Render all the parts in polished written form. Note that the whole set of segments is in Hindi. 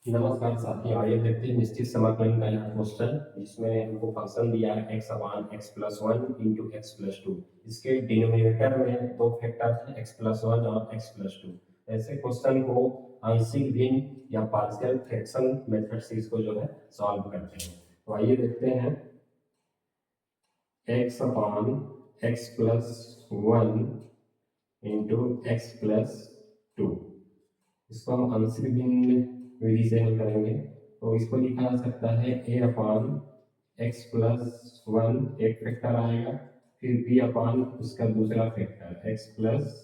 नमस्कार साथियों, आइए देखते हैं निश्चित समाकलन का यहाँ क्वेश्चन जिसमें हमको फंक्शन दिया है x upon x plus one into x plus two. इसके डिनोमिनेटर में दो फैक्टर है x प्लस वन और x प्लस टू। ऐसे क्वेश्चन को आंशिक भिन्न या पार्शियल फ्रैक्शन मेथड से इसको जो है सॉल्व करते हैं। तो आइए देखते हैं x upon x plus one into x plus two. इसको हम आंशिक भिन्न विधि से हल करेंगे। तो इसको लिखा जा सकता है a upon x plus one एक फैक्टर आएगा, फिर b अपान उसका दूसरा फैक्टर x प्लस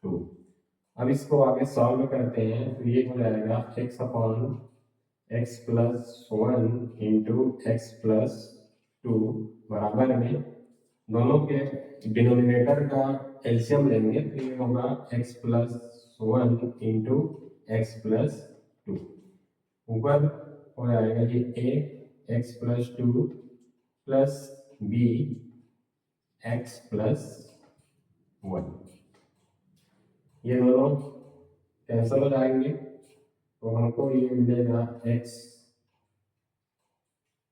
टू। अब इसको आगे सॉल्व करते हैं तो ये हो जाएगा x upon x plus one into x plus two बराबर में दोनों के डिनोमिनेटर का एलसीएम लेंगे तो ये होगा x plus one into x plus to. ऊपर हो जाएगा ये a x plus two plus b x plus one. ये दोनों कैंसल हो जाएंगे तो हमको ये मिलेगा x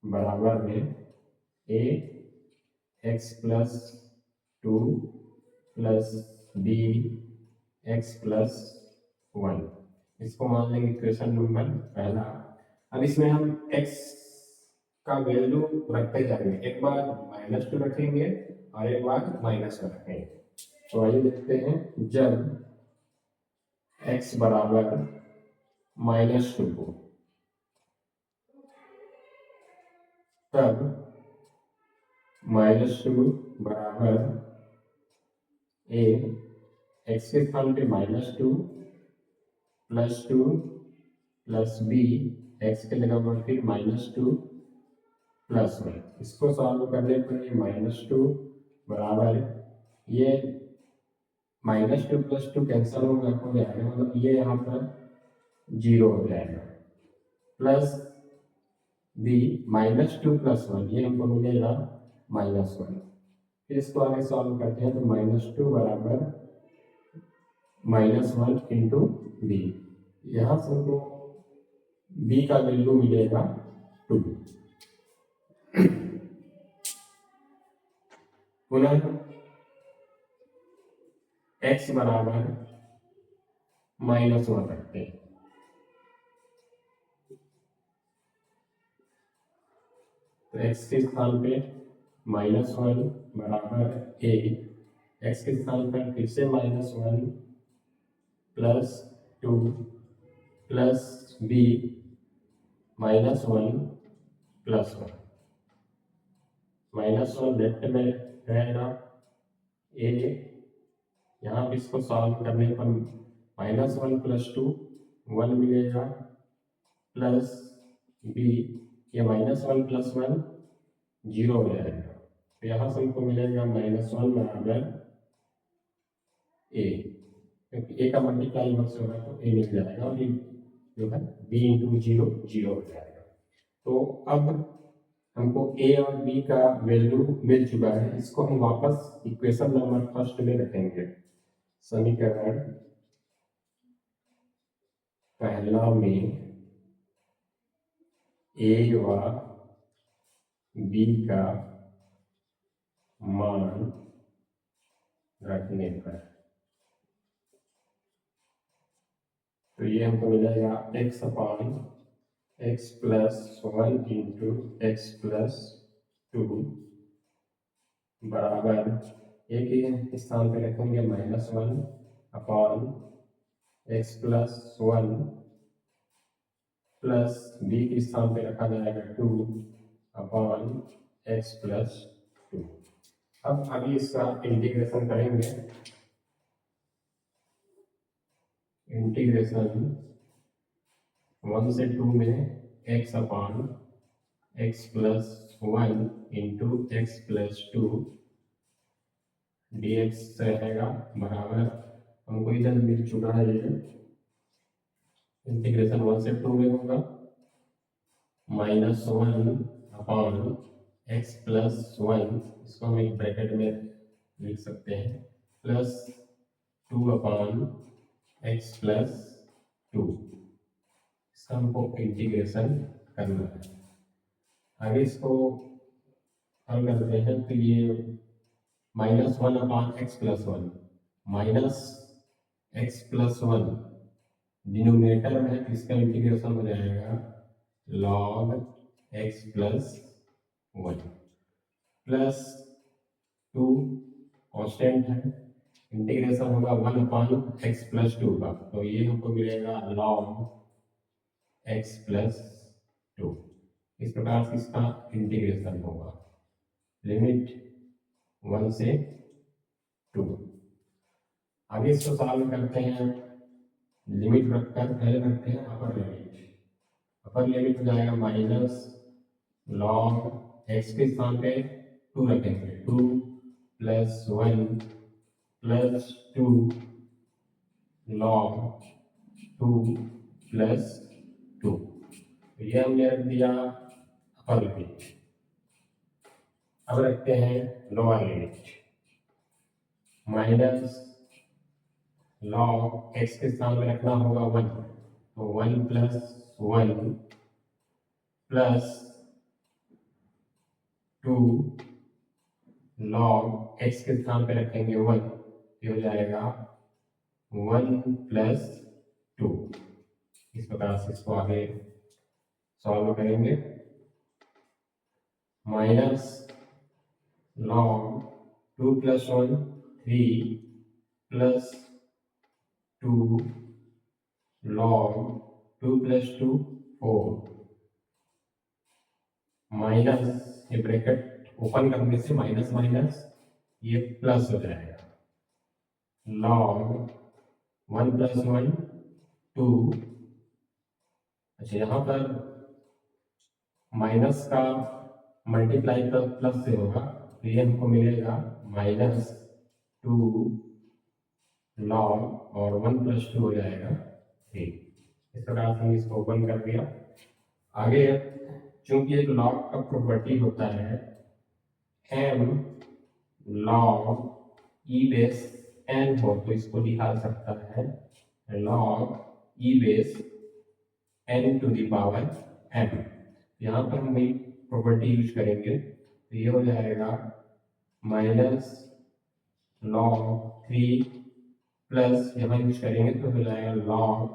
बराबर में a x plus two plus b x plus one. इसको मान लेंगे इक्वेशन नंबर पहला। अब इसमें हम x का वैल्यू रखते जाएंगे, एक बार माइनस टू रखेंगे और एक बार माइनस वन रखेंगे। तो आइए देखते हैं, जब x बराबर माइनस टू को तब माइनस टू बराबर a एक्स के स्थान पे minus two plus two plus b x के जगह पर फिर माइनस टू प्लस वन। इसको सॉल्व करने पर ये माइनस टू बराबर ये minus two plus two cancel हो जाएगा, मतलब ये यहाँ पर जीरो हो जाएगा, plus b minus two plus one ये हमको मिलेगा माइनस वन। फिर इसको आगे सॉल्व करते हैं तो माइनस टू बराबर माइनस वन इंटू बी। यहाँ से हमको b का वैल्यू मिलेगा टू। पुनः x बराबर माइनस वन रखते हैं तो x के स्थान पे माइनस वन बराबर a एक्स के स्थान पर फिर से minus one plus two plus B minus one plus one. Minus one left में रहेगा, ए यहाँ पे इसको सॉल्व करने पर minus one plus two one मिलेगा, प्लस बी ये minus one plus one zero हो जाएगा। तो यहाँ से हमको मिलेगा माइनस वन बराबर ए, क्योंकि ए का मल्टीप्लाई वन से होगा तो ए मिल जाएगा और ये जो है बी इंटू जीरो जीरो हो जाएगा। तो अब हमको ए और बी का वैल्यू मिल चुका है, इसको हम वापस इक्वेशन नंबर फर्स्ट में रखेंगे। समीकरण पहला में ए व बी का मान रखने पर तो ये हमको मिलेगा x upon x plus one into x plus two बराबर एक ही स्थान पे रखेंगे minus one upon x plus one plus B के स्थान पे रखा जाएगा two upon x plus two. अब अभी इसका इंटीग्रेशन करेंगे। इंटीग्रेशन वन से टू में x upon x plus one into x plus two d x रहेगा बराबर हमको इधर मिल चुका है ये इंटीग्रेशन वन से टू में होगा minus one upon x plus one, इसको हम एक ब्रैकेट में लिख सकते हैं, plus two upon x plus to. इसका हमको इंटीग्रेशन करना है। आगे इसको हल करते हैं तो ये -1/x+1 -x+1 डिनोमिनेटर में है तो इसका इंटीग्रेशन हो जाएगा log x+1 +2 कांस्टेंट है, इंटीग्रेशन होगा 1/x+2 का, तो ये हमको मिलेगा log x+2। इस प्रकार से इसका इंटीग्रेशन होगा लिमिट 1 से 2। आगे इसको सॉल्व करते हैं, लिमिट रखकर पहले रखते हैं अपर लिमिट हो जाएगा माइनस log x के स्थान पे 2 रखेंगे, 2 + 1 + 2 log 2 + 2। तो ये हमने रख दिया अपर लिमिट। अब रखते हैं lower limit, minus log x के स्थान में रखना होगा 1, तो 1 + 1 + 2 log x के स्थान पे रखेंगे 1, ये हो जाएगा 1 + 2। इस प्रकार से इसको आगे सॉल्व करेंगे, माइनस log 2 + 1 3 + 2 log 2 + 2 4 माइनस, ये ब्रैकेट ओपन करने से माइनस माइनस ये प्लस हो जाएगा, log 1 + 1 2। अच्छा, यहाँ पर माइनस का मल्टीप्लाई प्लस से होगा, तो ये हमको मिलेगा -2 log और 1 + 2 हो जाएगा 3। इस प्रकार से इसको ओपन कर दिया। आगे चूंकि एक लॉग का प्रॉपर्टी होता है m log e base n हो, तो इसको लिखा जा सकता है log e base n to the power m। यहाँ पर हम एक प्रॉपर्टी यूज करेंगे, तो ये हो जाएगा माइनस log 3 प्लस यहाँ यूज करेंगे तो हो जाएगा log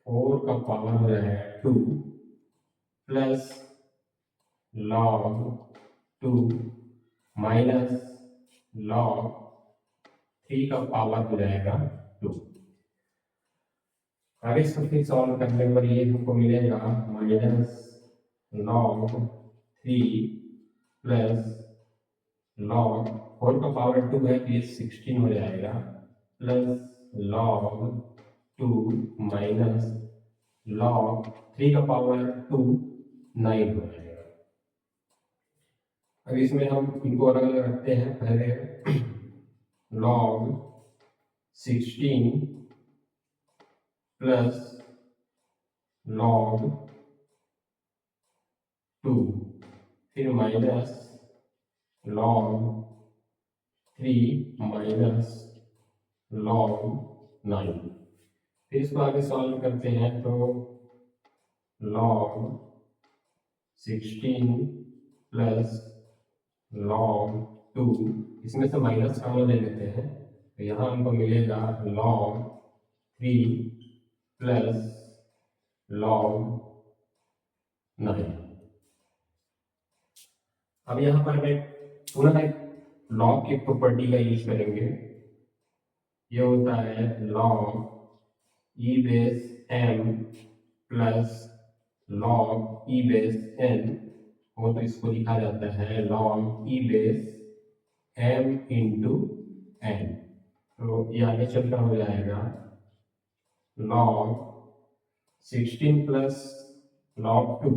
4 का पावर हो जाएगा 2 प्लस log 2 माइनस log 3 का पावर हो जाएगा 2। आगे इसको फिर सॉल्व करने पर ये हमको मिलेगा माइनस log 3 प्लस log 4 का पावर 2 है तो ये 16 हो जाएगा, प्लस log 2 माइनस log 3 का पावर 2 9 हो जाएगा। अब इसमें हम इनको अलग अलग रखते हैं, पहले log 16 प्लस log 2 फिर माइनस log 3 माइनस log 9। फिर इसको आगे सॉल्व करते हैं तो log 16 प्लस log 2, इसमें से माइनस कॉमन ले लेते हैं, तो यहाँ हमको मिलेगा log 3 प्लस log 9। अब यहाँ पर हमें पुनः एक log की प्रॉपर्टी का यूज करेंगे, ये होता है log e base m plus log e base n हो, तो इसको लिखा जाता है log e base m into n। तो ये आगे चलकर हो जाएगा log 16 plus log 2,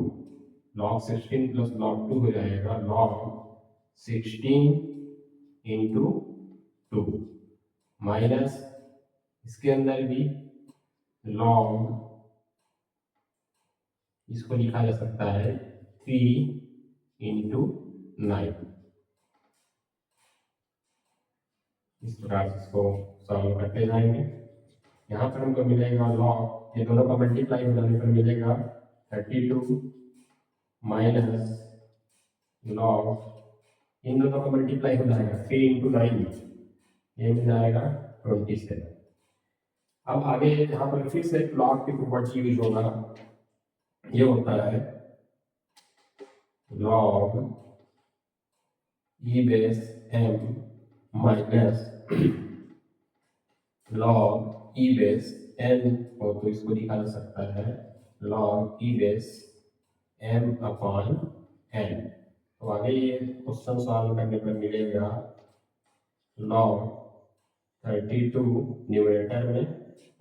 log 16 plus log 2 हो जाएगा log 16 इंटू 2 माइनस इसके अंदर भी log, इसको लिखा जा सकता है 3 इंटू 9। इस प्रकार से इसको सॉल्व करते जाएंगे। यहाँ पर हमको मिलेगा लॉग, ये दोनों का मल्टीप्लाई हो जाने पर मिलेगा 32 माइनस लॉग, इन दोनों का मल्टीप्लाई हो जाएगा 3 इंटू 9, ये मिल जाएगा 27। अब आगे यहाँ पर फिर से लॉग की प्रॉपर्टी यूज होगा, ये होता है log e base m minus log e base n हो, तो इसको लिखा जा सकता है log e base m upon n. तो आगे ये क्वेश्चन सॉल्व करने पर मिलेगा लॉग 32 न्यूमरेटर में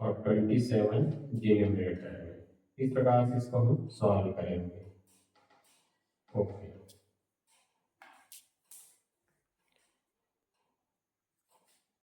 और 27 डिनोमिनेटर में। इस प्रकार से इसको हम सॉल्व करेंगे। ओके।